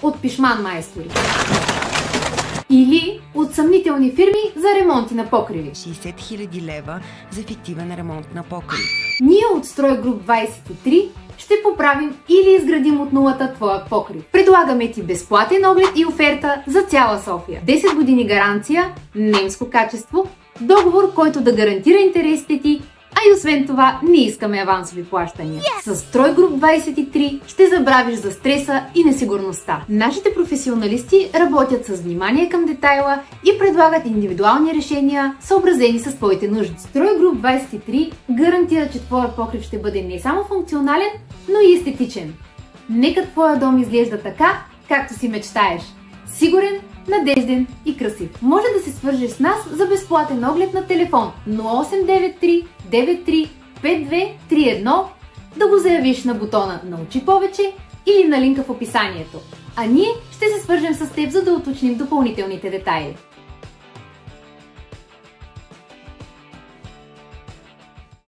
от Пишман майстори. Или от съмнителни фирми за ремонти на покриви. 60 000 лева за фиктивен ремонт на покрив. Ние от Стройгруп 23 ще поправим или изградим от нулата твоя покрив. Предлагаме ти безплатен оглед и оферта за цяла София. 10 години гаранция, немско качество, договор, който да гарантира интересите ти, а и освен това не искаме авансови плащания. С Стройгруп 23 ще забравиш за стреса и несигурността. Нашите професионалисти работят с внимание към детайла и предлагат индивидуални решения, съобразени с твоите нужди. Стройгруп 23 гарантира, че твоя покрив ще бъде не само функционален, но и естетичен. Нека твоя дом изглежда така, както си мечтаеш. Сигурен, надежден и красив. Може да се свържеш с нас за безплатен оглед на телефон 0893 93 5231, да го заявиш на бутона "Научи повече" или на линка в описанието. А ние ще се свържем с теб, за да уточним допълнителните детайли.